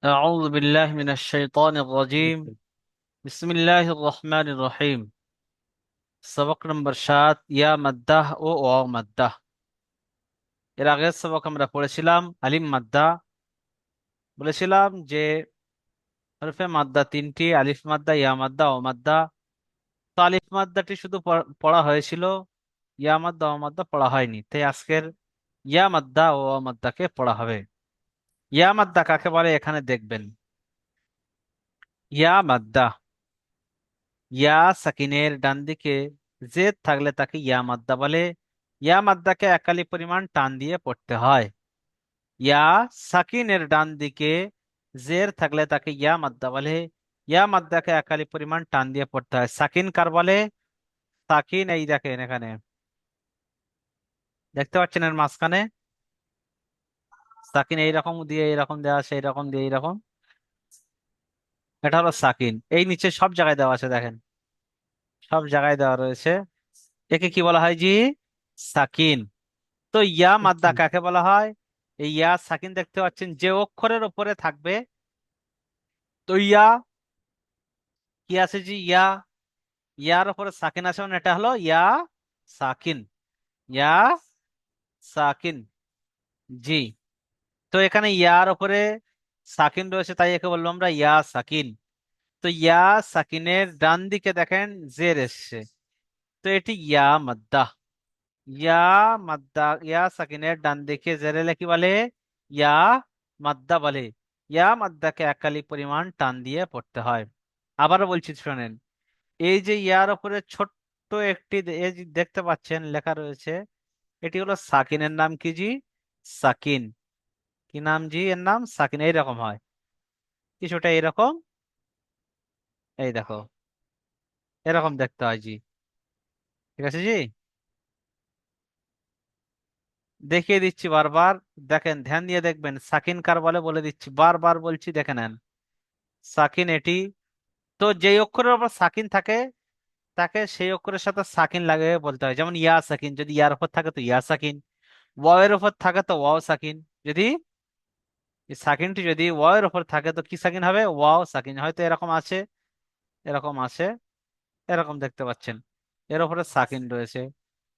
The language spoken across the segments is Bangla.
أعوذ بالله من الشيطان الرجيم بسم الله الرحمن الرحيم সবক নম্বর 7 ইয়া মাদ্দাহ ও ওয়াও মাদ্দাহ। এর আগের সবক আমরা পড়েছিলাম আলিম মাদ্দা। বলেছিলাম যে হরফে মাদ্দা তিনটি, আলিফ মাদ্দা, ইয়া মাদ্দা, ও মাদ্দা। তো আলিফ মাদ্দাটি শুধু পড়া হয়েছিল, ইয়া মাদ্দা ও মাদ্দা পড়া হয়নি, তাই আজকের ইয়া মাদ্দা ও ওয়াও মাদ্দাকে পড়া হবে। ইয়া মাদ্দা কাকে বলে এখানে দেখবেন। ইয়া মাদ্দা, ইয়া সাকিনের ডান দিকে জেদ থাকলে তাকে ইয়া মাদ্দা বলে। ইয়া মাদ্দাকে একালি পরিমাণ টান দিয়ে পড়তে হয়। ইয়া সাকিনের ডান দিকে জের থাকলে তাকে ইয়া মাদ্দা বলে। ইয়া মাদ্দাকে একালি পরিমাণ টান দিয়ে পড়তে হয়। সাকিন কার বলে? সাকিন এই দেখেন এখানে, দেখতে পাচ্ছেন এর মাঝখানে সাকিন এইরকম দিয়ে এইরকম দেওয়া আছে, এইরকম দিয়ে এইরকম, এটা হলো সাকিন। এই নিচে সব জায়গায় দেওয়া আছে, দেখেন সব জায়গায় দেওয়া রয়েছে। একে কি বলা হয় জি? সাকিন। তো ইয়া মাদ্দা কাকে বলা হয়? এই ইয়া সাকিন দেখতে পাচ্ছেন যে অক্ষরের উপরে থাকবে। তো ইয়া কি আছে জি? ইয়া, ইয়ার উপরে সাকিন আছে মানে এটা হলো ইয়া সাকিন। ইয়া সাকিন, জি। তো এখানে ইয়ার উপরে সাকিন রয়েছে, তাই একে বলবো আমরা ইয়া সাকিন। তো ইয়া সাকিনের ডান দিকে দেখেন জের এসছে, তো এটি ইয়া মাদ্দা। ইয়া মাদ্দা, ইয়া সাকিনের ডান দিকে জের এলে কি বলে? ইয়া মাদ্দা বলে। ইয়া মাদ্দাকে একালি পরিমাণ টান দিয়ে পড়তে হয়। আবারও বলছি শোনেন, এই যে ইয়ার উপরে ছোট্ট একটি এই যে দেখতে পাচ্ছেন লেখা রয়েছে, এটি হলো সাকিনের নাম কি জি? সাকিন। কি নাম জি? এর নাম সাকিন। এইরকম হয়, কিছুটা এরকম, এই দেখো এরকম দেখতে হয় জি। ঠিক আছে জি, দেখিয়ে দিচ্ছি বারবার, দেখেন ধ্যান দিয়ে দেখবেন সাকিন কার বলে বলে দিচ্ছি, বারবার বলছি দেখে নেন। সাকিন এটি। তো যেই অক্ষরের উপর সাকিন থাকে তাকে সেই অক্ষরের সাথে সাকিন লাগিয়ে বলতে হয়। যেমন ইয়া সাকিন, যদি ইয়ার উপর থাকে তো ইয়া সাকিন, ওয়াও এর উপর থাকে তো ওয়াও সাকিন। যদি এই সাকিনটি যদি ওয়াও এর উপর থাকে তো কি সাকিন হবে? ওয়াও সাকিন। হয়তো এরকম আছে, এরকম আছে, এরকম দেখতে পাচ্ছেন এর উপরে সাকিন রয়েছে,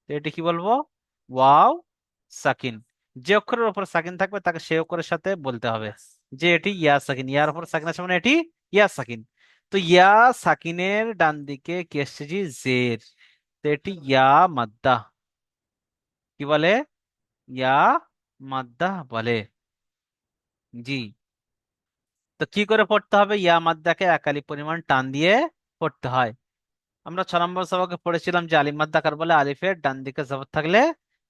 তো এটি কি বলবো? ওয়াও সাকিন। যে অক্ষরের উপর সাকিন থাকবে তাকে সেই অক্ষরের সাথে বলতে হবে যে এটি ইয়া সাকিন। ইয়ার উপর সাকিন আছে মানে এটি ইয়া সাকিন। তো ইয়া সাকিনের ডান দিকে কি এসছে জি? জের। তো এটি ইয়া মাদ্দা। কি বলে? ইয়া মাদ্দা বলে, জি। তো কি করে পড়তে হবে? ইয়া মাদ্দাকে একালি পরিমাণ টান দিয়ে পড়তে হয়। আমরা 6 নম্বর সবকে পড়েছিলাম যে আলিম মাদ্দা কার বলে? আলিফের ডান দিকে জবর থাকলে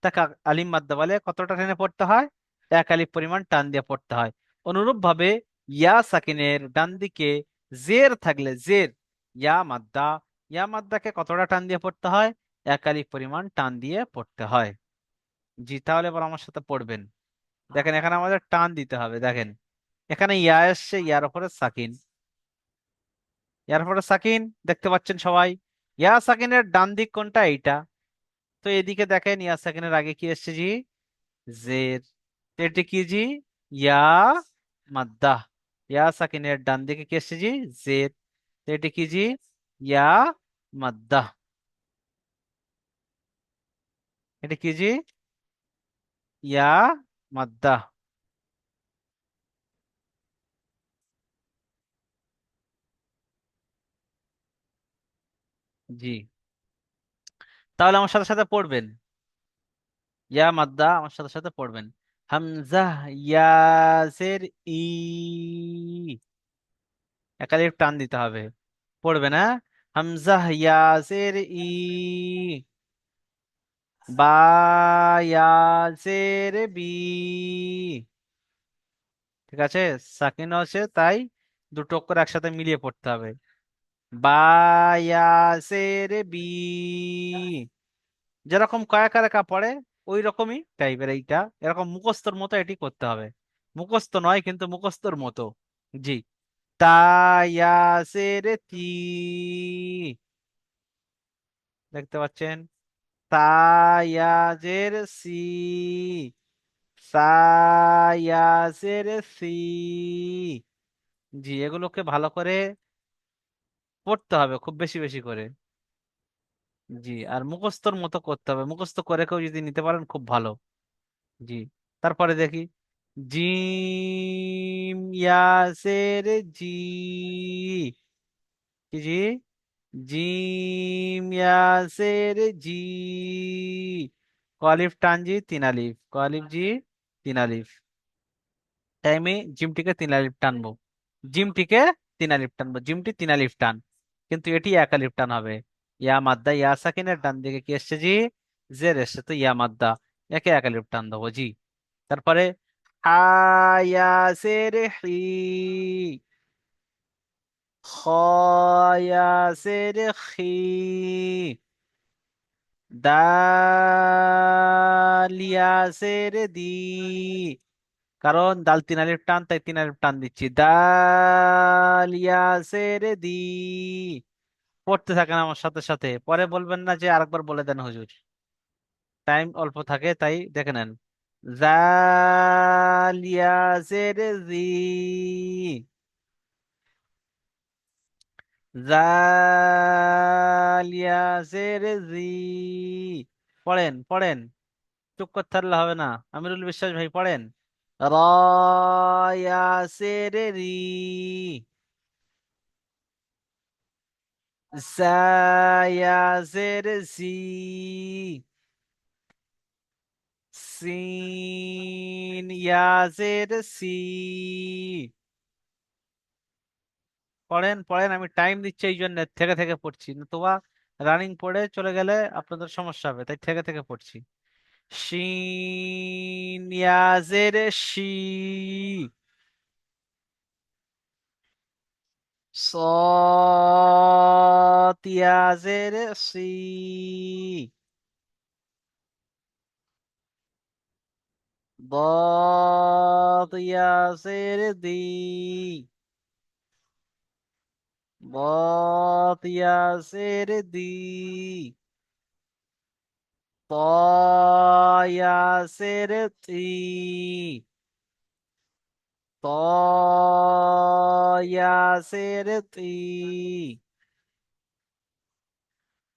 তাকে আলিম মাদ্দা বলে। কতটা টেনে পড়তে হয়? এক আলিফ পরিমাণ টান দিয়ে পড়তে হয়। অনুরূপ ভাবে ইয়া সাকিনের ডান দিকে জের থাকলে জের, ইয়া মাদ্দা, ইয়া মাদ্দাকে কতটা টান দিয়ে পড়তে হয়? এক আলিফ পরিমাণ টান দিয়ে পড়তে হয়, জি। তাহলে এবার আমার সাথে পড়বেন, দেখেন এখানে আমাদের টান দিতে হবে। দেখেন এখানে ইয়া এসছে, ইয়ার উপরে সাকিন, ইয়ার উপরে সাকিন দেখতে পাচ্ছেন সবাই। ইয়া সাকিনের ডান দিক কোনটা? এইটা। তো এদিকে দেখেন ইয়া সাকিনের আগে কি এসছে জি? জের। তো এটি কি জি? ইয়া মাদ্দা। ইয়া সাকিনের ডান দিকে কি এসছে জি? জের। তো এটি কি জি? ইয়া মাদ্দা। এটি কি জি? ইয়া মাদ্দা, জি। তাহলে আমার সাথে সাথে পড়বেন ইয়া মাদ্দা, আমার সাথে সাথে পড়বেন। হামজা, ইয়া, জের, ই, একালিফ টান দিতে হবে। পড়বে না? হামজা ইয়া জের ই, বা ইয়া জের বি। ঠিক আছে, সাকিন আছে তাই দুটো অক্ষর একসাথে মিলিয়ে পড়তে হবে। বা ইয়া জের বি, যেরকম কয়াকা রেখা পড়ে ওই রকমই টাইপের এইটা, এরকম মুখস্থর মতো এটি করতে হবে। মুখস্থ নয় কিন্তু মুখস্থর মতো, জি। তা ইয়া জের তি, দেখতে পাচ্ছেন। তায়াজের সি, সায়াজের সি, জি, এগুলোকে ভালো করে পড়তে হবে খুব বেশি বেশি করে। জি, আর মুখস্থর মতো করতে হবে, মুখস্থ করে কেউ যদি নিতে পারেন খুব ভালো। জি, তারপরে দেখি। জিম ইয়াসের জি, কি জি? জিম ইয়াসের জি, কলিফ টানজি তিন আলিফ, কলিফ জি তিন আলিফ। তাই আমি জিমটিকে তিন আলিফ টানবো, জিমটিকে তিন আলিফ টানবো, জিমটি তিন আলিফ টান, কিন্তু এটি এক আলিফ টান হবে। ইয়া মাদ্দা, ইয়া সাকিনের ডান দিকে কি এসছে জি? জের এসছে, তো ইয়া মাদ্দা, একে এক আলিফ টান দেবো জি। তারপরে হায়া সের হি, খয়া সের খি, দালিয়া সের দি, কারণ দাল তিন আলিফ টান তাই তিন আলিফ টান দিচ্ছি, দালিয়া সের দি। পড়তে থাকেন আমার সাথে সাথে, পরে বলবেন না যে আরেকবার বলে দেন হুজুর। টাইম অল্প থাকে তাই দেখে নেন। জালিয়া জের জি, জালিয়া জের জি। পড়েন পড়েন, চুপ করতে পারলে হবে না। আমিরুল বিশ্বাস ভাই পড়েন। রয়া জের রি, জায়া জের জি, সিন ইয়াজের সি। পড়েন পড়েন, আমি টাইম দিচ্ছি এই জন্য থেকে থেকে পড়ছি, নতুবা রানিং পড়ে চলে গেলে আপনাদের সমস্যা হবে, তাই থেকে থেকে পড়ছি। শিন ইয়াজের শি, সত ইয়াজের সি, ضاد ইয়াজের দি, ضاد ইয়াজের দি, ط ياسر تي، ط ياسر تي،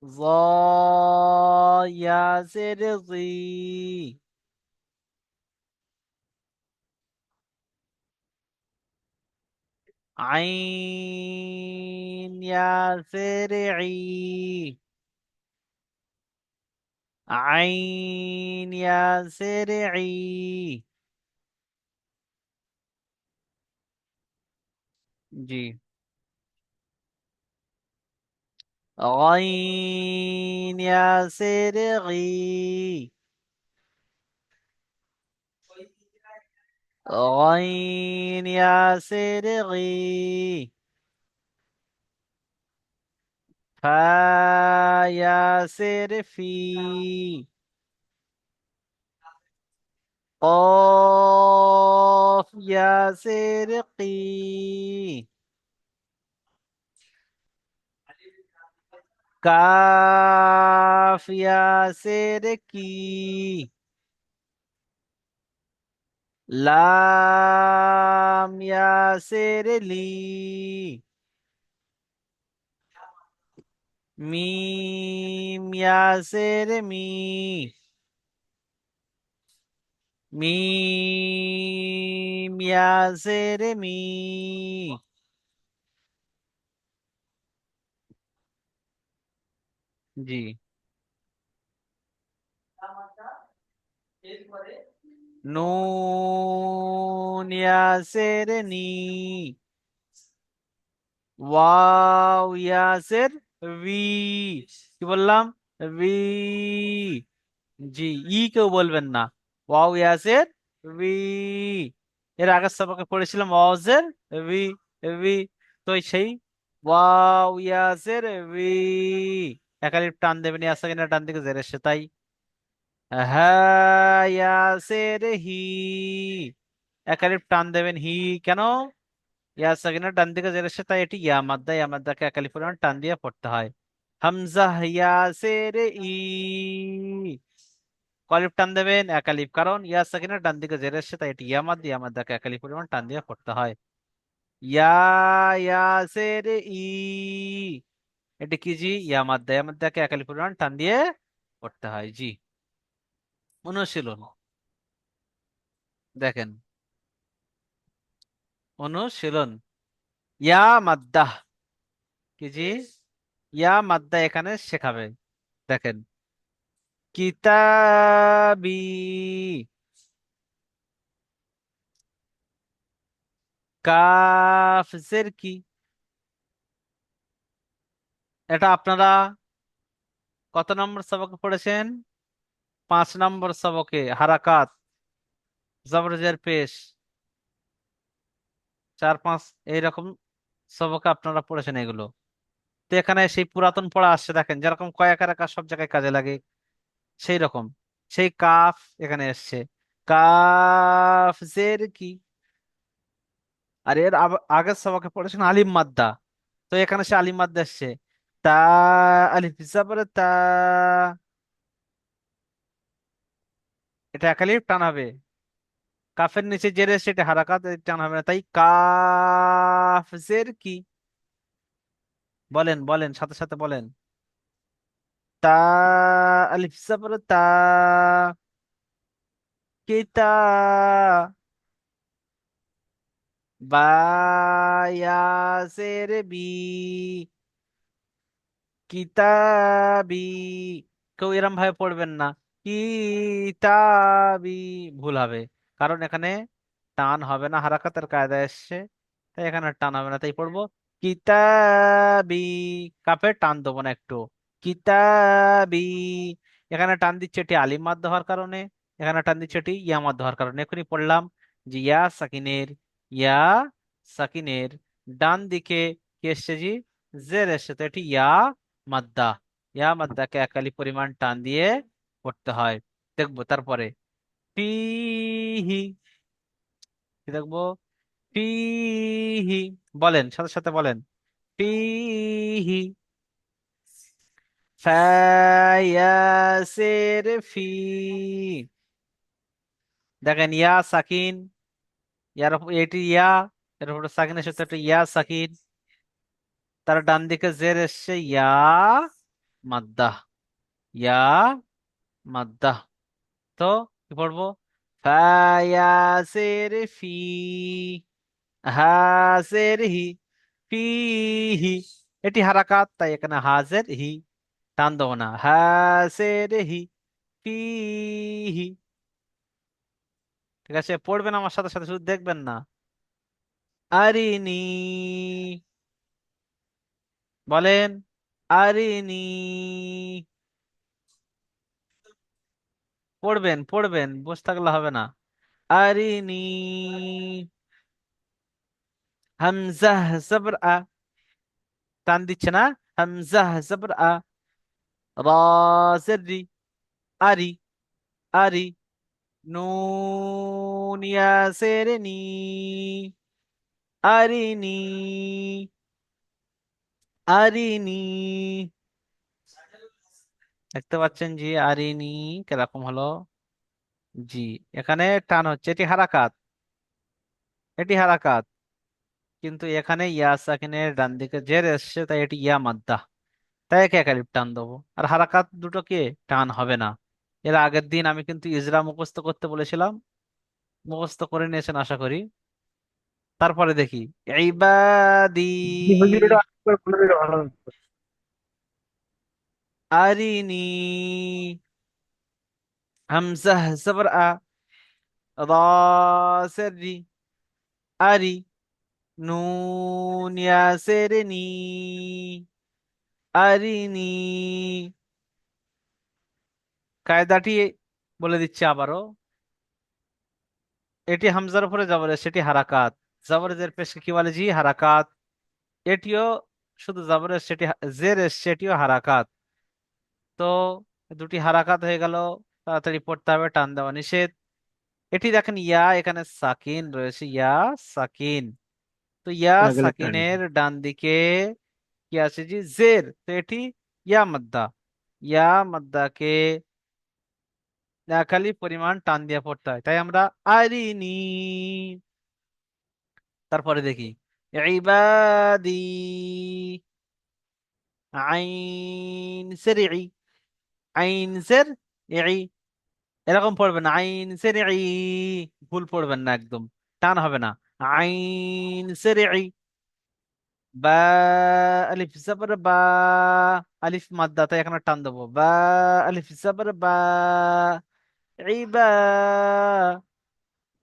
ظا ياسر ظي، عين ياسر عي، عين ياسر عي। জি, غين ياسر غي، غين ياسر غي، فا ياسر في، قاف ياسر قي، كاف ياسر كي، لام ياسر لي، ميم ياسر مي، ميم ياسر مي। জি, নুন ইয়াসের নি, ওয়াও ইয়াসের ভি, কি বললাম? ভি। জি, ই কেউ বলবেন না, ওয়াও ইয়াসের ভি। এর আগের সবকে পড়েছিলাম ওয়াজের ভি, ভি। তো সেই ওয়াও ইয়াসের ভি, একালিপ টান দেবেন, ইয়াসা কিনা টান দিকে জের এসে, তাই হ্যাঁ ইয়াসের হি, একালিপ টান দেবেন হি, কেন? ইয়া সাকিনের ডান দিকে জের এসে, তাই এটি ইয়া মাদ্দা, ইয়া মাদ্দাকে একালিফ পরিমাণ টান দিয়ে পড়তে হয়। হামজা ইয়াসের ই, কলিফ টান দেবেন একালিফ, কারণ ইয়া সাকিনের ডান দিকে জের এসে, তাই এটি ইয়া মাদ্দা, ইয়া মাদ্দাকে একালিফ পরিমাণ টান দিয়ে পড়তে হয়। ইয়া, ইয়াসের ই, এটা কি জি? ইয়া মাদ্দা, ইয়া মাদ্দাকে একালি পরিমাণ টান দিয়ে পড়তে হয়। জি। অনুশীলন দেখেন, অনুশীলন। ইয়া মাদ্দা, কি জি? ইয়া মাদ্দা এখানে শেখাবে। দেখেন, কিতাবি, কাফ জের কি, এটা আপনারা কত নম্বর সবকে পড়েছেন? 5 নম্বর সবকে হারাকাত, জবর জের পেশ, 4 5 এইরকম সবকে আপনারা পড়েছেন এগুলো। তো এখানে সেই পুরাতন পড়া আসছে, দেখেন যেরকম কয়েকার একা সব জায়গায় কাজে লাগে, সেই রকম সেই কাফ এখানে এসছে। কাফ জের কি, আর এর আগের সবকে পড়েছেন আলিম মাদ্দা, তো এখানে সে আলিম মাদ্দা এসছে। তা, আলিফ জাবর তা, এটা একালিফ টান হবে। কাফের নিচে জের এসছে, এটা হারাকাত, এটা টান হবে না, তাই কাফ জের কি। বলেন বলেন, সাথে সাথে বলেন। তা, আলিফ জাবর তা, কিতা, বা, ইয়া জের বি, কিতাবি। কেউ এরম ভাবে পড়বেন না, কিতাবি, ভুল হবে। কারণ এখানে টান হবে না, হারাকাতের কায়দা এসছে, তাই এখানে আর টান হবে না, তাই পড়বো কিতাবি। কাপে টান দেবো না একটু, কিতাবি। এখানে টান দিচ্ছে এটি আলিম মাদ হওয়ার কারণে, এখানে টান দিচ্ছে এটি ইয়া মাদ হওয়ার কারণে। এখনই পড়লাম যে ইয়া সাকিনের, ইয়া সাকিনের ডান দিকে কি এসছে জি? জের এসছে, তো এটি ইয়া মাদ্দা। ইয়া মাদ্দাকে একালি পরিমাণ টান দিয়ে পড়তে হয়। দেখবো তারপরে ফিহি, কি দেখবো? ফিহি, বলেন সাথে সাথে বলেন, ফিহি, ফায়াসির ফি। দেখেন ইয়া সাকিন, এটি ইয়া, এর উপরে সাকিন এসে, তো একটা ইয়া সাকিন, তার ডান দিকে জের এসছে ইয়া মাদ্দা, ইয়া মাদ্দা। তো কি পড়বো? ফায়াসির ফি, হাজের হি, ফিহি, এটি হারাকাত, তাই এখানে হাজের হি, টান দেবো না, হাজের হি, ফিহি। ঠিক আছে, পড়বেন আমার সাথে সাথে, শুধু দেখবেন না। আরিনি, বলেন, আরিনি, পড়বেন পড়বেন, বসে থাকলে হবে না। আরিনি, হামজাহ জবর আ, টান দিচ্ছে না, হামজাহ জবর আ, রা জের রি, আরি, আরি, নুন ইয়াসের নি, আরিনি, আরিনি। দেখতে পাচ্ছেন জি, আরিনি কিরকম হলো? জি। এখানে টান হচ্ছে, এটি হারাকাত, এটি হারাকাত, কিন্তু এখানে ইয়া সাকিনের ডান দিকে জের এসছে, তাই এটি ইয়া মাদ্দা, তাই একে একালিপ টান দেবো। আর হারাকাত দুটোকে টান হবে না। এর আগের দিন আমি কিন্তু ইজরা মুখস্থ করতে বলেছিলাম, মুখস্থ করে নিয়েছেন আশা করি। তারপরে দেখি ইবাদি, জি হুজুর, এটা আরেকবার বলে দিলে ভালো হতো। আরিনি, হামজাহ জবর আ, রা জের রি, আরি, নুন ইয়াসের নি, আরিনি। কায়দাটি বলে দিচ্ছি আবারও, এটি হামজার উপরে জবর, সেটি হারাকাত, জবরের পেশকে কি বলে জি? হারাকাত। এটিও শুধু জবরের, সেটি জের সেটিও হারাকাত। তো দুটি হারাকাত হয়ে গেল, তাড়াতাড়ি পড়তে হবে, টান দেওয়া নিষেধ। এটি দেখেন ইয়া এখানে সাকিন রয়েছে, ইয়া সাকিন, তো ইয়া আগে লিখতে হবে। সাকিনের ডান দিকে কি আছে জি? জের, তো এটি ইয়া মাদ্দা, ইয়া মাদ্দাকে খালি পরিমাণ টান দিয়ে পড়তে হয়, তাই আমরা আরিনি। তারপরে দেখি ইবাদি, আইন জের ই, আইন জের ই, এরকম পড়বেন না, আইন জের ই, ভুল পড়বেন না একদম, টান হবে না। আইন জের ই, বা, আলিফ জবর বা, আলিফ মাদ্দা, তাই এখানে টান দেবো, বা, আলিফ জবর বা, ইবা,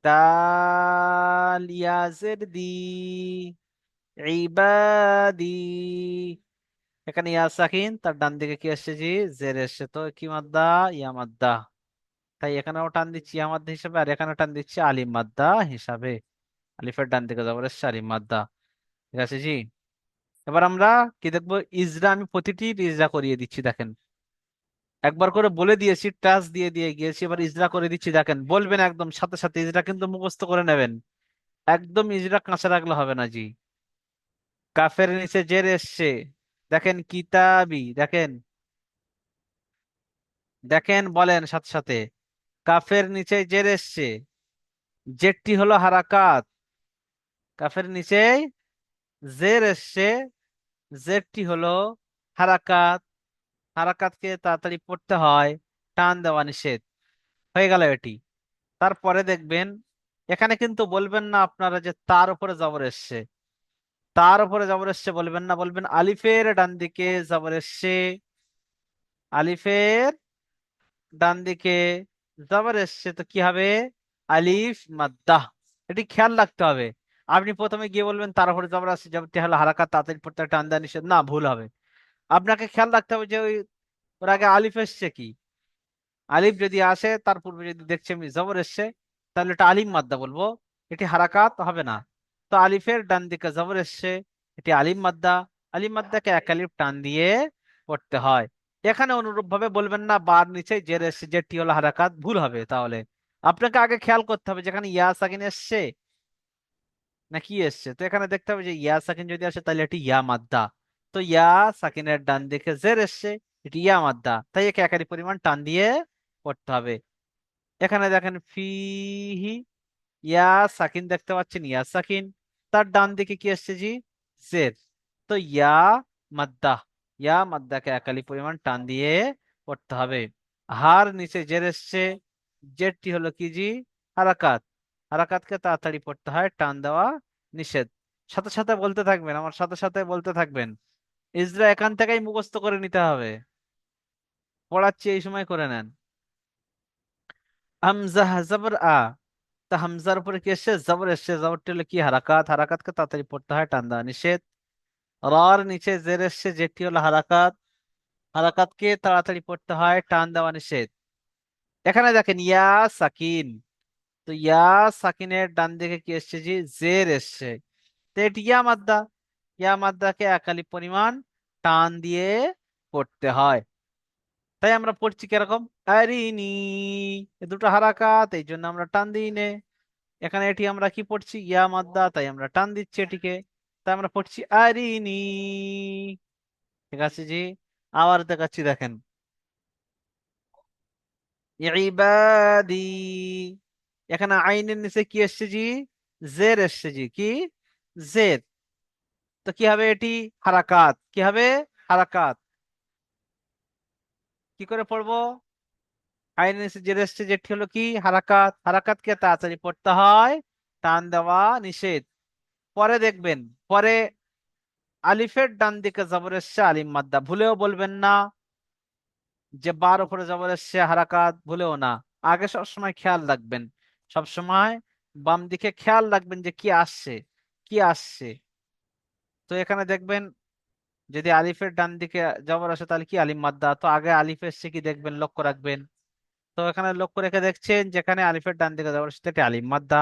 দাল ইয়া জের দি, ইবাদি, এখানে ইয়া সাকিন, তার ডান দিকে কি আসছে জি, জের এসছে, তো কি মাদ্দা, ইয়া মাদ্দা, তাই এখানেও টান দিচ্ছি ইয়া মাদ্দা হিসাবে, আর এখানে টান দিচ্ছি আলিম মাদ্দা হিসাবে। আলিফের ডান দিকে যাবো এসছে আলিম মাদ্দা। ঠিক আছে জি। এবার আমরা কি দেখবো, ইজরা, আমি প্রতিটি ইজরা করিয়ে দিচ্ছি দেখেন, একবার করে বলে দিয়েছি, টাচ দিয়ে দিয়ে গিয়েছি, এবার ইজরা করে দিচ্ছি দেখেন, বলবেন একদম সাথে সাথে, ইজরা কিন্তু মুখস্থ করে নেবেন, একদম ইজরা কাঁচা রাখলে হবে না জি। কাফের নিচে জের এসছে, দেখেন কিতাবি, দেখেন, দেখেন বলেন সাথে সাথে, কাফের নিচে জের এসছে, জেরটি হলো হারাকাত, কাফের নিচে জের এসছে, জেরটি হলো হারাকাত, হারাকাতকে তাড়াতাড়ি পড়তে হয়, টান দেওয়া নিষেধ, হয়ে গেল এটি। তারপরে দেখবেন, এখানে কিন্তু বলবেন না আপনারা যে তার উপরে জবর এসছে, তার উপরে জবর এসছে বলবেন না, বলবেন আলিফের ডান দিকে জবর এসছে, আলিফের ডান দিকে জবর এসছে, তো কি হবে, আলিফ মাদ্দাহ, এটি খেয়াল রাখতে হবে। আপনি প্রথমে গিয়ে বলবেন তার উপরে জবর আসছে, জবরটি হলো হারাকাত, তাড়াতাড়ি পড়তে হয়, টান দেওয়া নিষেধ, না, ভুল হবে। আপনাকে খেয়াল রাখতে হবে যে ওই, ওর আগে আলিফ এসছে কি, আলিফ যদি আসে তার পূর্বে যদি দেখছি আমি জবর এসছে, তাহলে এটা আলিম মাদ্দা বলবো, এটি হারাকাত হবে না। তো আলিফের ডান দিকে জবর এসছে, এটি আলিম মাদ্দা, আলিম মাদ্দাকে এক আলিফ টান দিয়ে পড়তে হয়। এখানে অনুরূপ ভাবে বলবেন না বার নিচে জের এসছে, যেটি হলো হারাকাত, ভুল হবে তাহলে। আপনাকে আগে খেয়াল করতে হবে যেখানে ইয়া সাকিন এসছে না কি এসছে, তো এখানে দেখতে হবে যে ইয়া সাকিন যদি আসে তাহলে এটি ইয়া মাদ্দা, তো ইয়া সাকিনের ডান দিকে জের এসছে, এটি ইয়া মাদ্দা, তাই একে একারি পরিমাণ টান দিয়ে পড়তে হবে। এখানে দেখেন ফিহি, ইয়া সাকিন দেখতে পাচ্ছেন, ইয়া সাকিন, তার ডান দিকে কি আসছে জি, জের, তো ইয়া মাদ্দা, ইয়া মাদ্দাকে একালি পরিমাণ টান দিয়ে পড়তে হবে। হার নিচে জের এসছে, জেরটি হলো কি জি, হারাকাত, হারাকাতকে তাড়াতাড়ি পড়তে হয়, টান দেওয়া নিষেধ। সাথে সাথে বলতে থাকবেন, আমার সাথে সাথে বলতে থাকবেন, ইজরা এখান থেকেই মুখস্থ করে নিতে হবে, পড়াচ্ছি এই সময় করে নেন। হামজা জবর আ, তা হামজার উপরে কি এসছে, জবর এসছে, জবরটি হলো কি, হারাকাত, হারাকাতকে তাড়াতাড়ি পড়তে হয়, টান দেওয়া নিষেধ। রার নিচে জের এসছে, যেটি হলো হারাকাত, হারাকাতকে তাড়াতাড়ি পড়তে হয়, টান দেওয়া নিষেধ। এখানে দেখেন ইয়া সাকিন, তো ইয়া সাকিনের ডান দিকে কি এসছে জি, জের এসছে, তো এটি ইয়া মাদ্দা, ইয়া মাদ্দাকে একালি পরিমাণ টান দিয়ে পড়তে হয়। তাই আমরা পড়ছি কিরকম, আরিনি, এ দুটো হারাকাত, এই জন্য আমরা টান দিই নে। এখানে এটি আমরা কি পড়ছি, ইয়া মাদ্দা, তাই আমরা টান দিচ্ছি এটিকে, তাই আমরা পড়ছি আরিনি। ঠিক আছে জি। আবার দেখাচ্ছি দেখেন, ইবাদি, এখানে আইনের নিচে কি এসছে জি, জের এসছে জি, কি, জের, তো কি হবে এটি, হারাকাত, কি হবে, হারাকাত, কি করে পড়বো, আইনের নিচে জের এসছে, যেটি হলো কি, হারাকাত, হারাকাতকে তাড়াতাড়ি পড়তে হয়, টান দেওয়া নিষেধ। পরে দেখবেন, পরে আলিফের ডান দিকে জবর এসছে, আলিম মাদ্দা, ভুলেও বলবেন না যে বার উপরে জবর এসছে হারাকাত, ভুলেও না, আগে সবসময় খেয়াল রাখবেন, সবসময় বাম দিকে খেয়াল রাখবেন যে কি আসছে, কি আসছে। তো এখানে দেখবেন যদি আলিফের ডান দিকে জবর আসে তাহলে কি, আলিম মাদ্দা, তো আগে আলিফ এসছে কি দেখবেন, লক্ষ্য রাখবেন। তো এখানে লক্ষ্য রেখে দেখছেন যেখানে আলিফের ডান দিকে জবর আসছে সেটা আলিম মাদ্দা,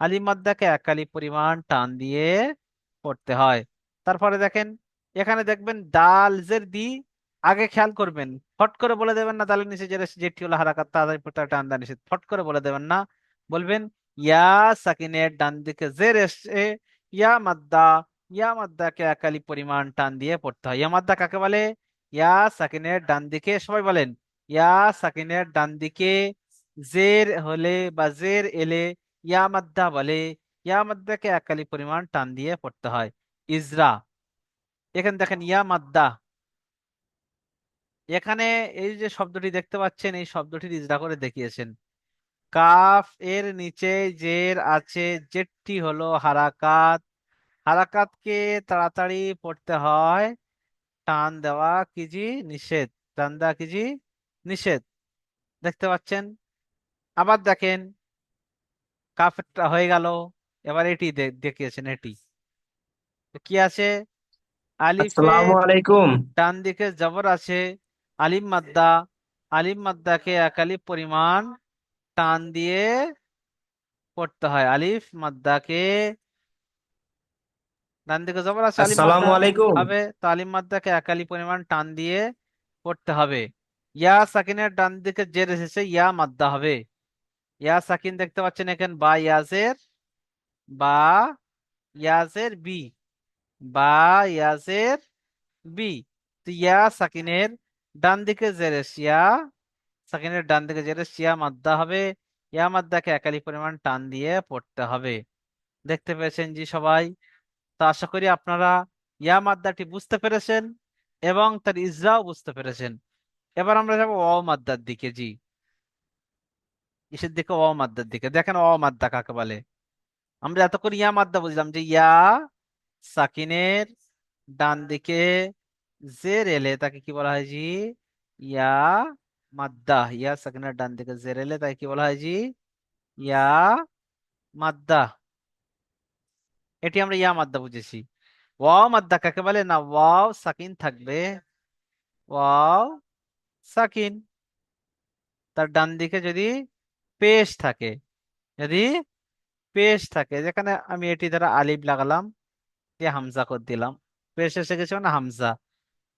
আলিম মাদ্দাকে এক আলিফ পরিমাণ টান দিয়ে পড়তে হয়। তারপরে দেখেন, এখানে দেখবেন দাল জের দি, আগে খেয়াল করবেন, ফট করে বলে দেবেন না দালের নিচে যেটি হলো হারাকাত, তাড়াতাড়ি পড়তে হয়, টান দেওয়া নিষেধ, ফট করে বলে দেবেন না, বলবেন ইয়া সাকিনের ডান দিকে জের এসছে, ইয়া মাদ্দা, ইয়া মাদ্দাকে এক আলিফ পরিমাণ টান দিয়ে পড়তে হয়। ইয়া মাদ্দা কাকে বলে, ইয়া সাকিনের ডান দিকে, সবাই বলেন, ইয়া সাকিনের ডান দিকে জের হলে বা জের এলে ইয়া মাদ্দা বলে, ইয়া মাদ্দাকে একালি পরিমাণ টান দিয়ে পড়তে হয়। ইজরা, এখানে দেখেন ইয়া মাদ্দা, এখানে এই যে শব্দটি দেখতে পাচ্ছেন এই শব্দটির ইজরা করে দেখিয়েছেন। কাফ এর নিচে জের আছে, জেরটি হলো হারাকাত, হারাকাতকে তাড়াতাড়ি পড়তে হয়, টান দেওয়া কিজি নিষেধ, টান দেওয়া কিজি নিষেধ, দেখতে পাচ্ছেন। আবার দেখেন কাফটা হয়ে গেল, এবার এটি দেখিয়েছেন এটি কি আছে, আসসালামু আলিফের আলাইকুম। ডান দিকে জবর আছে, আলিম মাদ্দা, আলিম মাদ্দাকে একালিপ পরিমাণ টান দিয়ে পড়তে হয়। আলিফ মাদ্দাকে, ডান দিকে জবর আছে আলিম মাদ্দা আসসালামু আলাইকুম। হবে, তো আলিম মাদ্দাকে একালি পরিমাণ টান দিয়ে পড়তে হবে। ইয়া সাকিনের ডান দিকে জের এসেছে, ইয়া মাদ্দা হবে। ইয়া সাকিন দেখতে পাচ্ছেন এখানে, বা ইয়াজের, বা ইয়াজের বি, বা ইয়াজের বি। তো ইয়া সাকিনের ডান দিকে জেরে শিয়া, সাকিনের ডান দিকে জেরে শিয়া মাদ্দা হবে। ইয়া মাদ্দাকে একালি পরিমাণ টান দিয়ে পড়তে হবে। দেখতে পেয়েছেন জি সবাই? তো আশা করি আপনারা ইয়া মাদ্দাটি বুঝতে পেরেছেন এবং তার ইজরাও বুঝতে পেরেছেন। এবার আমরা যাবো অ মাদ্দার দিকে। জি, কিসের দিকে? অ মাদ্দার দিকে। দেখেন অ মাদ্দা কাকে বলে। আমরা এতক্ষণ ইয়া মাদ্দা বুঝলাম যে ইয়া সাকিনের ডান দিকে জের এলে তাকে কি বলা হয় জি? ইয়া মাদ্দা। ইয়া সাকিনের ডান দিকে জের এলে তাকে কি বলা হয় জি? ইয়া মাদ্দা। এটি আমরা ইয়া মাদ্দা বুঝেছি। ওয়াও মাদ্দা কাকে বলে? না, ওয়াও সাকিন থাকবে, ওয়াও সাকিন, তার ডান দিকে যদি পেশ থাকে, যদি পেশ থাকে, যেখানে আমি এটি দ্বারা আলিফ লাগালাম, দিয়ে হামজা করে দিলাম, পেশ এসে গেছে মানে হামজা।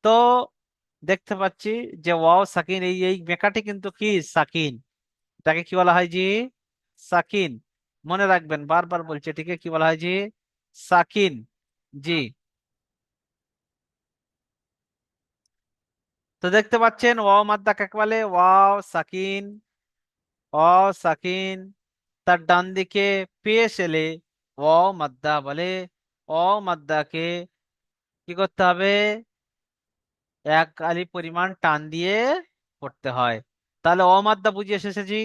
তো দেখতে পাচ্ছি যে ওয়াও সাকিন, এই এই মেকাটি কিন্তু কি সাকিন, তাকে কি বলা হয় জি? সাকিন। মনে রাখবেন, বারবার বলছে, এটিকে কি বলা হয় জি? সাকিন। জি, তো দেখতে পাচ্ছেন ওয়াও মাদ্দা কাকে বলে? ওয়াও সাকিন, ওয়াও সাকিন, তার ডান দিকে পেশ এলে ওয়াও মাদ্দা বলে। ওয়াও মাদ্দাকে কি করতে হবে? এক আলি পরিমাণ টান দিয়ে পড়তে হয়। তাহলে অ মাদ্দা বুঝিয়ে এসেছি।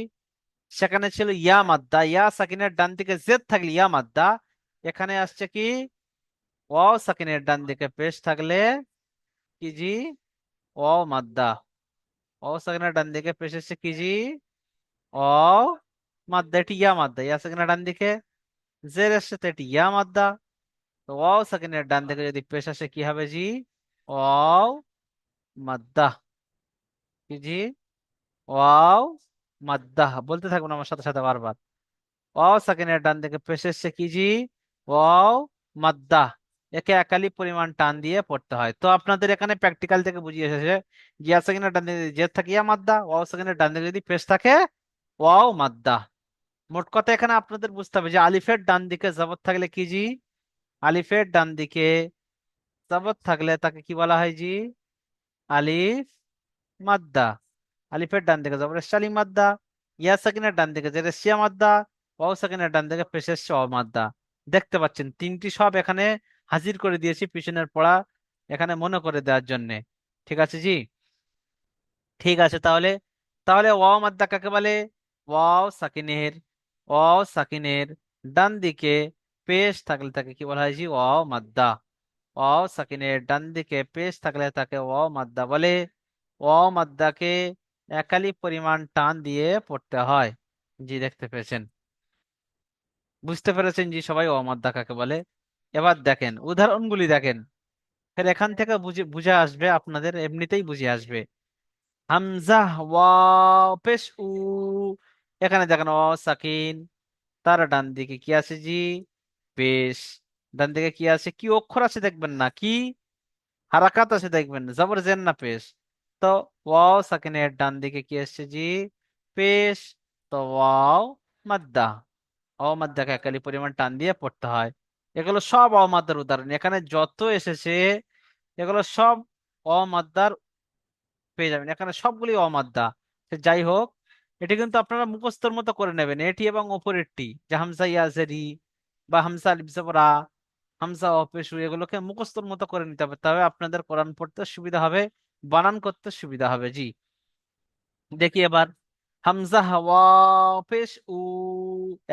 সেখানে ছিল ইয়া মাদ্দা, ইয়া সাকিনের ডান দিকে জেদ থাকলে ইয়া মাদ্দা, এখানে আসছে কি ওয়াও সাকিনের ডান দিকে পেশ থাকলে কি জি? ওয়াও মাদ্দা। ওয়াও সাকিনের ডান দিকে পেশ এসছে কি জি? ওয়াও মাদ্দা, এটি ইয়া মাদ্দা। ইয়া সাকিনের ডান দিকে জের এসছে তো এটি ইয়া মাদ্দা। তো ওয়াও সাকিনের ডান দিকে যদি পেশ আসে কি হবে জি? ওয়াও মাদ্দা। কি জি? ওয়াও মাদ্দা। বলতে থাকবেন আমার সাথে সাথে বারবার। ওয়াও সাকিনের ডান দিকে পেশ এসছে কি জি? ওয়াও মাদ্দা। একে একালি পরিমাণ টান দিয়ে পড়তে হয়। তো আপনাদের এখানে প্র্যাকটিক্যাল থেকে বুঝিয়ে এসেছে, জিয়া সেকেন্ডের ডান দিকে জেদ থাকে ইয়া মাদ্দা, ওয়াও সেকেন্ডের ডান দিকে যদি পেশ থাকে ওয়াও মাদ্দা। মোট কথা এখানে আপনাদের বুঝতে হবে যে আলিফের ডান দিকে জবর থাকলে কি জি? আলিফের ডান দিকে জবর থাকলে তাকে কি বলা হয় জি? আলিফ মাদ্দা। আলিফের ডান দিকে জবর শালি মাদ্দা, ইয়া সাকিনের ডান দিকে জের শিয়া মাদ্দা, ওয়াও সাকিনের ডান দিকে পেশের শ মাদ্দা। দেখতে পাচ্ছেন তিনটি সব এখানে হাজির করে দিয়েছি পিছনের পড়া এখানে মনে করে দেওয়ার জন্য। ঠিক আছে জি? ঠিক আছে তাহলে, তাহলে ওয়াও মাদ্দা কাকে বলে? ওয়াও সাকিনের, ওয়াও সাকিনের ডান দিকে পেশ থাকলে তাকে কি বলা হয় জি? ওয়াও মাদ্দা। ওয়াও সাকিনের ডান দিকে পেশ থাকলে তাকে ওয়াও মাদ্দা বলে। ওয়াও মাদ্দাকে একালি পরিমাণ টান দিয়ে পড়তে হয়। জি, দেখতে পেয়েছেন, বুঝতে পেরেছেন জি সবাই ওয়াও মাদ্দা কাকে বলে? এবার দেখেন উদাহরণগুলি দেখেন, ফের এখান থেকে বুঝে বুঝে আসবে, আপনাদের এমনিতেই বুঝে আসবে। হামজা ওয়াও পেশ উ, এখানে দেখেন ওয়াও সাকিন, তার ডান দিকে কি আছে জি? পেশ। ডান দিকে কি আছে? কি অক্ষর আছে দেখবেন না, কি হারাকাত আছে দেখবেন, জবর জের না পেশ। তো ওয়াও সাকিনের ডান দিকে কি এসছে জি? পেশ। তো ওয়াও মাদ্দা, অমাদ্দাকে একালি পরিমাণ টান দিয়ে পড়তে হয়। এগুলো সব অমাদ্দার উদাহরণ, এখানে যত এসেছে এগুলো সব অমাদ্দার পেয়ে যাবেন, এখানে সবগুলি অমাদ্দা। সে যাই হোক, এটি কিন্তু আপনারা মুখস্থর মতো করে নেবেন, এটি এবং অপরেরটি যে হামজা ইয়াজেরি, বা হামজা আলিফ জবর আ, হামজা ও পেশ উ, এগুলোকে মুখস্থর মতো করে নিতে হবে, তবে আপনাদের কোরআন পড়তে সুবিধা হবে, বানান করতে সুবিধা হবে। জি, দেখি এবার। হামজা ওয়া পেশ উ,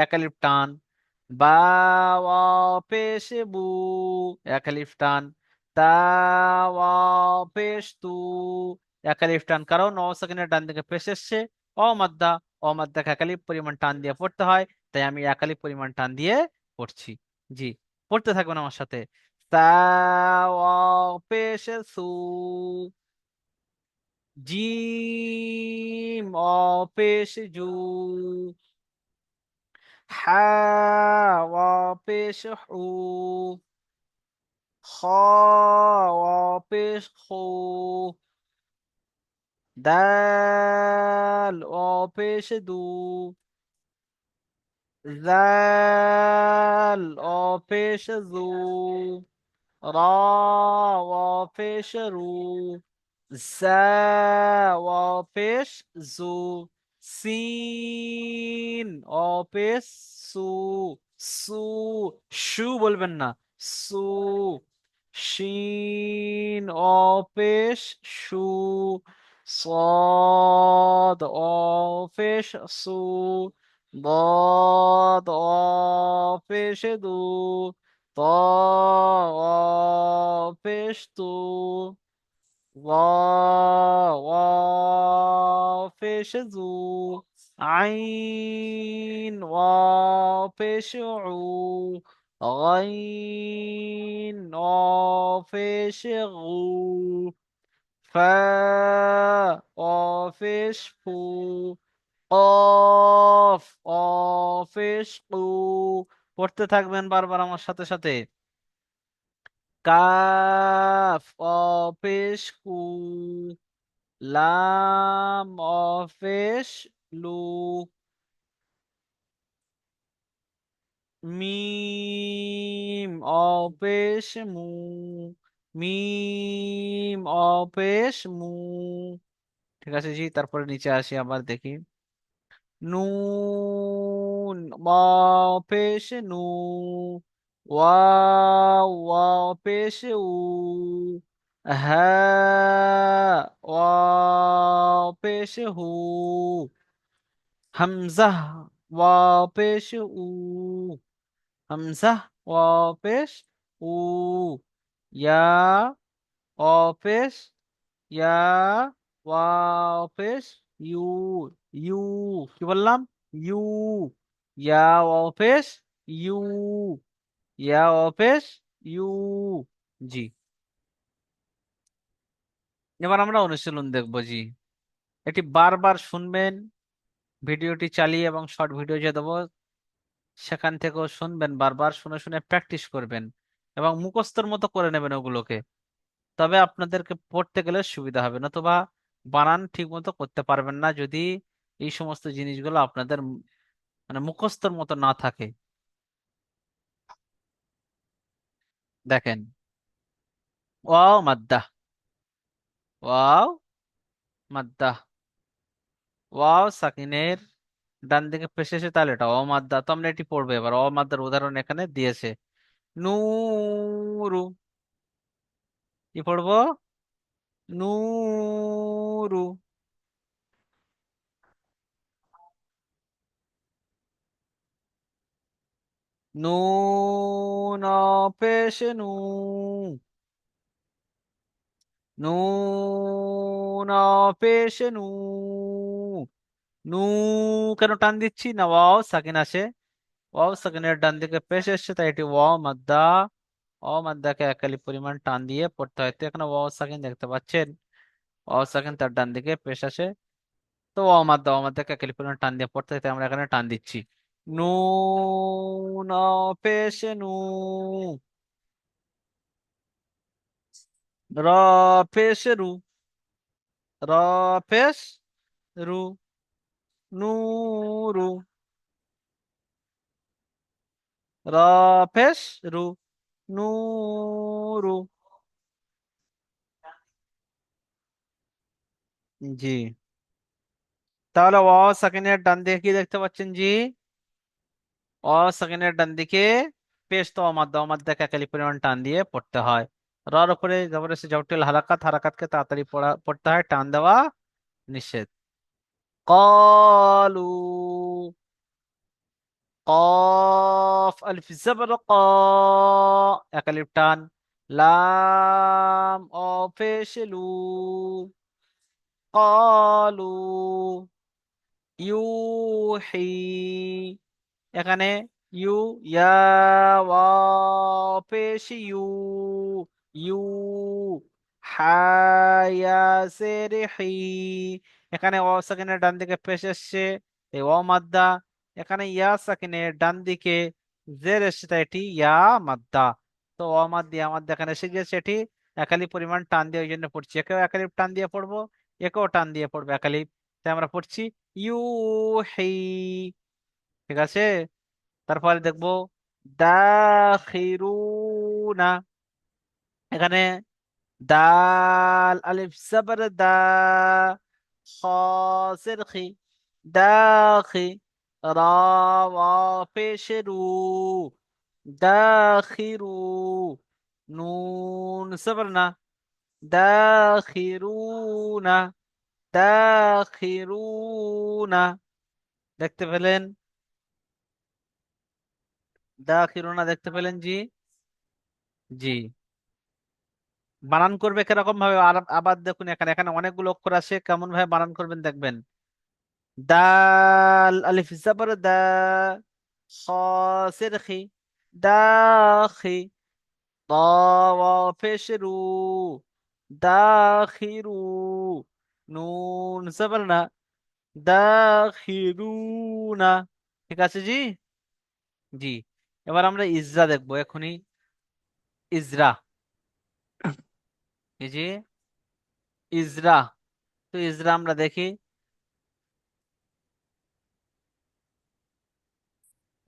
এক আলিফ টান। বা ওয়া পেশ বু, এক আলিফ টান। তা ওয়া পেশ তু, এক আলিফ টান, কারণ সেকেন্ডের ডান দিকে পেশ এসছে। অমাদ্দা, অমাদ্দাকে এক আলিফ পরিমাণ টান দিয়ে পড়তে হয়, তাই আমি এক আলিফ পরিমাণ টান দিয়ে পড়ছি। জি, পড়তে থাকবেন আমার সাথে। তা ওয়া পেশ সু, জিম পেশ জু, হা পেশ হু, খ পেশ খু, দাল পেশ দু, জাল পেশ জু, রা পেশ রু, জা পেশ জু, সিন পেশ সু, সু, শু বলবেন না, সু, শিন পেশ শু, صاد পেশ সু, ضاد পেশ দু، ط পেশ তু، পেশ জু, আইন পেশ উ، غين পেশ গু، فا فو، قاف قو। পড়তে থাকবেন বারবার আমার সাথে সাথে। কাফ কু, লাম লু, মিম মু, মিম মু। ঠিক আছে জি, তারপরে নিচে আসি আবার দেখি। নুন পেশ নু, ওয়াও পেশ উ, হ্যাঁ পেশ হু, হামজা পেশ উ, হামজা পেশ উ, ইয়া পেশ ইয়া, পেশ ইউ, ইউ, কি বললাম, ইউ, ইয়া পেশ ইউ, ইয়া পেশ ইউ। জি, এবার আমরা অনুশীলন দেখবো। জি, এটি বারবার শুনবেন, ভিডিওটি চালিয়ে এবং শর্ট ভিডিও যে দেবো সেখান থেকেও শুনবেন, বারবার শুনে শুনে প্র্যাকটিস করবেন এবং মুখস্থর মতো করে নেবেন ওগুলোকে, তবে আপনাদেরকে পড়তে গেলে সুবিধা হবে, নতুবা বানান ঠিক মতো করতে পারবেন না যদি এই সমস্ত জিনিসগুলো আপনাদের মানে মুখস্থর মতো না থাকে। দেখেন, ওয়াও মাদ্দা, ওয়াও মাদ্দা, ওয়াও সাকিনের ডান দিকে পেশ এসে, তাহলে এটা অমাদ্দা, তো আমরা এটি পড়বো। এবার অমাদ্দার উদাহরণ এখানে দিয়েছে। নূরু, কি পড়বো, নূরু। নুন পেশ নু, নুন পেশ নু, নু, কেন টান দিচ্ছি না, ওয়াও সাকিন আসে, ওয়াও সাকিনের ডান দিকে পেশ এসছে, তাই এটি ওয়াও মাদ্দা। ওয়াও মাদ্দাকে একালি পরিমাণ টান দিয়ে পড়তে হয়, তো এখানে ওয়াও সাকিন দেখতে পাচ্ছেন, ওয়াও সাকিন তার ডান দিকে পেশ আসে, তো ওয়াও মাদ্দা, ওয়াও মাদ্দাকে একালি পরিমাণ টান দিয়ে পড়তে হয়, তাই আমরা এখানে টান দিচ্ছি। নুন পেশ নু, র পেশ রু, র পেশ রু, নূরু, র পেশ রু, নূরু। জি, তাহলে সেকেন্ডের ডান দিকে কি দেখতে পাচ্ছেন জি, সেকেন্ডের ডান দিকে পেশ তো অমাদ্দা, অমাদ্দাকে একালি পরিমাণ টান দিয়ে পড়তে হয়। রর উপরে জবরদস্তি জবরটিল হারাকাত, হারাকাতকে তাড়াতাড়ি পড়তে হয়, টান দেওয়া নিষেধ। قالوا قاف ألف زبر قا একালিপ টান। লাম অফেশ লু قالوا ইউহি, এখানে ইউ, ইয়া ওয়াও পেশ ইউ, ইউ হায়াসের হি, এখানে অ সাকিনের ডান দিকে পেশ এসছে, এই অ মাদ্দা। এখানে ইয়া সাকিনের ডান দিকে জের এসছে, তাই এটি ইয়া মাদ্দা। তো অ মাদ্দা ইয়া মাদ্দা এখানে এসে গিয়েছে, এটি একালি পরিমাণ টান দিয়ে ওই জন্য পড়ছি। একেও একালিপ টান দিয়ে পড়বো, একেও টান দিয়ে পড়বো একালিপ। তাই আমরা পড়ছি ইউহি। ঠিক আছে, তারপরে দেখবো দাখিরুনা, এখানে দাল আলিফ জবর দা, খাসির খি, দাখি, রা ওয়াও পেশ রু, দাখিরু, নুন জবর না, দাখিরুনা, দাখিরুনা। দেখতে পেলেন? দাখিরুনা দেখতে পেলেন? জি, জি। বানান করবে কিরকম ভাবে, আবার দেখুন এখানে, এখানে অনেকগুলো অক্ষর আছে, কেমন ভাবে বানান করবেন দেখবেন। দাল আলিফ জবর দা, খ সির খি, দাখি, ত ওয়াও পেশ রু, দাখিরু, নুন জবর না, দাখিরুনা। ঠিক আছে জি, জি। এবার আমরা ইজরা দেখবো এখনই। ইজরা, এই যে ইজরা। তো ইজরা আমরা দেখি,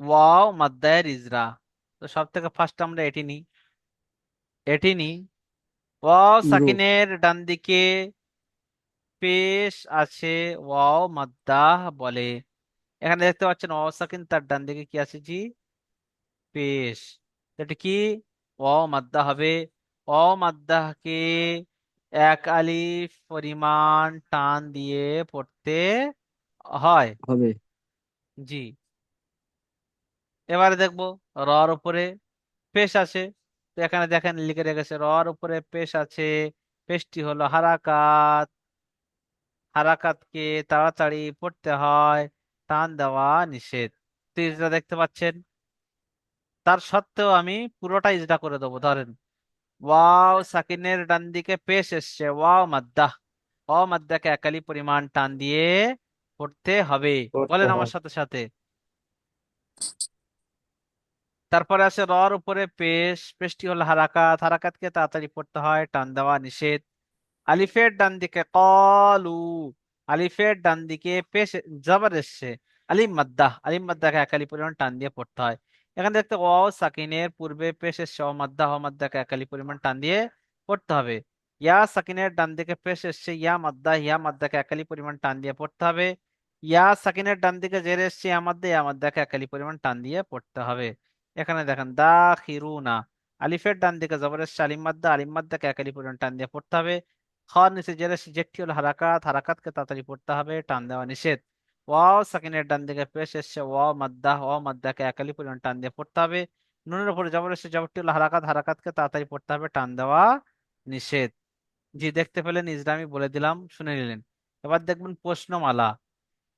ওয়াও মাদ্দায়ের ইজরা। তো সব থেকে ফার্স্ট আমরা এটি নিই, এটি নিই। Wow error. সাকিনের ডান দিকে পেশ আছে, ওয়াও মাদ্দাহ বলে। এখানে দেখতে পাচ্ছেন ওয়াও সাকিন, তার ডান দিকে কি আছে জি, পেশ। এটা কি, ওয়াও মাদ্দা হবে। ওয়াও মাদ্দাহকে এক আলিফ পরিমাণ টান দিয়ে পড়তে হয়। হবে। জি। এবারে দেখবো রর উপরে পেশ আছে। তো এখানে দেখেন লিখে রেখেছে রর উপরে পেশ আছে, পেশটি হলো হারাকাত, হারাকাতকে তাড়াতাড়ি পড়তে হয়, টান দেওয়া নিষেধ। তো ইজরা দেখতে পাচ্ছেন, তার সত্ত্বেও আমি পুরোটা ইজরা করে দেবো। ধরেন ওয়াও সাকিনের ডান দিকে পেশ এসছে, ওয়াও মাদ্দা, ও মাদ্দাকে একালি পরিমাণ টান দিয়ে পড়তে হবে। করতে বলেন আমার হয়। সাথে সাথে। তারপরে আছে রর উপরে পেশ, পেশটি হলো হারাকাত, হারাকাতকে তাড়াতাড়ি পড়তে হয়, টান দেওয়া নিষেধ। আলিফের ডান দিকে কলু, আলিফের ডান দিকে পেশ জবর এসছে, আলিম মাদ্দা, আলিম মাদ্দাকে একালি পরিমাণ টান দিয়ে পড়তে হয়। এখানে দেখতে ওয়াও সাকিনের পূর্বে পেশ এসছে, ও মাদ্দা, ও মাদ্দাকে একালি পরিমাণ টান দিয়ে পড়তে হবে। ইয়া সাকিনের ডান দিকে পেশ এসছে, ইয়া মাদ্দা, ইয়া মাদ্দাকে একালি পরিমাণ টান দিয়ে পড়তে হবে। ইয়া সাকিনের ডান দিকে জের এসছে, ইয়া মাদ্দা, ইয়া মাদ্দাকে একালি পরিমাণ টান দিয়ে পড়তে হবে। এখানে দেখেন দাখিরুনা, আলিফের ডান দিকে জবর এসছে, আলিম মাদ্দা, আলিম মাদ্দাকে একালি পরিমাণ টান দিয়ে পড়তে হবে। খার নিচে জেরে যেটি হলো হারাকাত, হারাকাতকে তাড়াতাড়ি পড়তে হবে, টান দেওয়া নিষেধ। ওয়াও সাকিনের ডান দিকে পেশ এসছে, ওয়াও মাদ্দা, ওয়াও মাদ্দাকে একালি পরিমাণ টান দিয়ে পড়তে হবে। নুনের উপরে জবর এসছে, জবরটি হলো হারাকাত, হারাকাতকে তাড়াতাড়ি পড়তে হবে, টান দেওয়া নিষেধ। জি, দেখতে পেলেন ইজরা, আমি বলে দিলাম, শুনে নিলেন। এবার দেখবেন প্রশ্নমালা।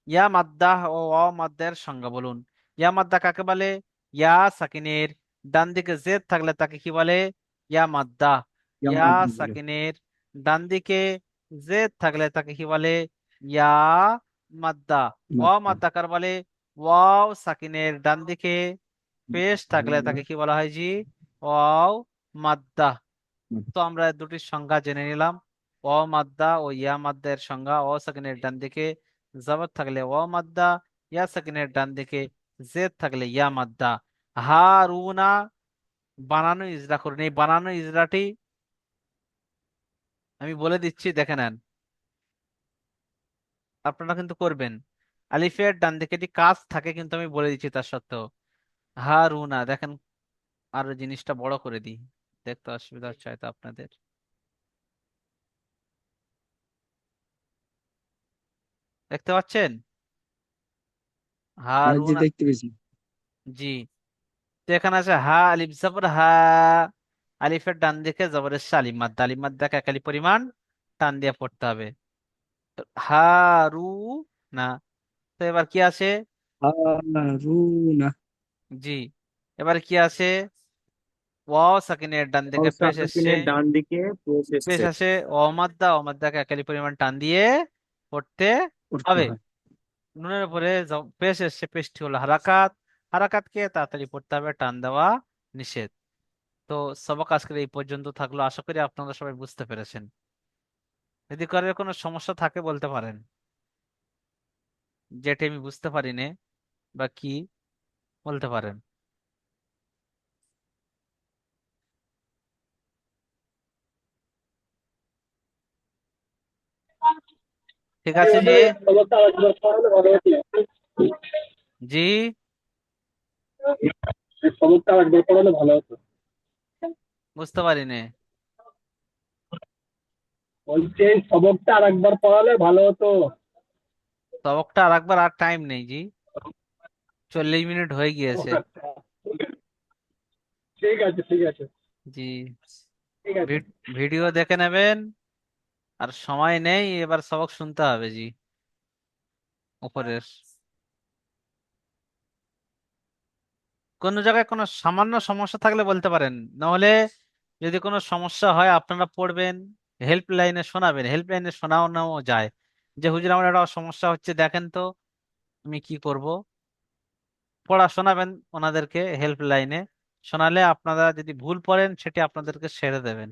ইয়া মাদ্দাহ ও ওয়াও মাদ্দার সংজ্ঞা বলুন। ইয়া মাদ্দা কাকে বলে? ইয়া সাকিনের ডান দিকে জেদ থাকলে তাকে কি বলে? ইয়া মাদ্দা। ইয়া ইয়ামাত বলে। সাকিনের ডান দিকে জেদ থাকলে তাকে কি বলে? ইয়া মাদ্দা। ওয়াও মাত্রা। মাদ্দা কার বলে? ওয়াও সাকিনের ডান দিকে পেশ থাকলে তাকে কি বলা হয় জি? ওয়াও মাদ্দা। তো আমরা দুটির সংজ্ঞা জেনে নিলাম। অ মাদ্দা ও ইয়া মাদ্দা এর সংজ্ঞা। অ সাকিনের ডান দিকে জবর থাকলে অ মাদ্দা, ইয়া সাকিনের ডান দিকে জেদ থাকলে ইয়া মাদ্দা। হারুনা, বানানো ইজরা করুন। এই বানানো ইজরাটি আমি বলে দিচ্ছি, দেখে নেন, আপনারা কিন্তু করবেন। আলিফের ডান দিকে এটি কাজ থাকে, কিন্তু আমি বলে দিচ্ছি তার সত্ত্বেও। হারুনা দেখেন, আর জিনিসটা বড় করে দিই, দেখতে অসুবিধা হচ্ছে হয়তো আপনাদের। দেখতে পাচ্ছেন? আর যে হারুন। দেখতে পেয়েছি। জি। তো এখানে আছে হা আলিফ জবর হা, আলিফের ডান দিকে জবরের সা আলিফ মাদ্দা, আলিফ মাদ্দাকে একালি পরিমাণ টান দিয়ে পড়তে হবে। তো হারু না। তো এবার কি আছে? হারুনা। জি। এবার কি আছে? ওয়াও সাকিনের ডান দিকে পেশ এসছে, সাকিনের ডান দিকে পেশ পেশ এসছে। আসে, অমাদ্দা, অমাদ্দাকে একালি পরিমাণ টান দিয়ে পড়তে করতে হবে। হয়। নুনের উপরে পেশ এসছে, পেশটি হলো হারাকাত, হারাকাতকে তাড়াতাড়ি পড়তে হবে, টান দেওয়া নিষেধ। তো সবক আজকের এই পর্যন্ত থাকলো, আশা করি আপনারা সবাই বুঝতে পেরেছেন। যদি কারোর কোনো সমস্যা থাকে বলতে পারেন, যেটা আমি বুঝতে পারিনি বা কি, বলতে পারেন। ঠিক আছে জি। খবরটা একবার পড়ালে ভালো হতো। জি। খবরটা একবার পড়ালে ভালো হতো। বুঝতে পারিনি। বলছি এই সবকটা আর একবার পড়ালে ভালো হতো। সবকটা আর একবার, আর টাইম নেই জি, 40 মিনিট হয়ে ও গিয়েছে। আচ্ছা, ঠিক আছে ঠিক আছে জি। ঠিক আছে। ভিডিও দেখে নেবেন। আর সময় নেই, এবার সবক শুনতে হবে জি, উপরের। কোনো জায়গায় কোনো সামান্য সমস্যা থাকলে বলতে পারেন, নাহলে যদি কোনো সমস্যা হয় আপনারা পড়বেন, হেল্পলাইনে শোনাবেন, হেল্পলাইনে শোনানো যায় যে হুজুর আমার একটা সমস্যা হচ্ছে, দেখেন তো আমি কি করব। পড়া শোনাবেন ওনাদেরকে হেল্পলাইনে, শোনালে আপনারা যদি ভুল পড়েন সেটি আপনাদেরকে সেরে দেবেন।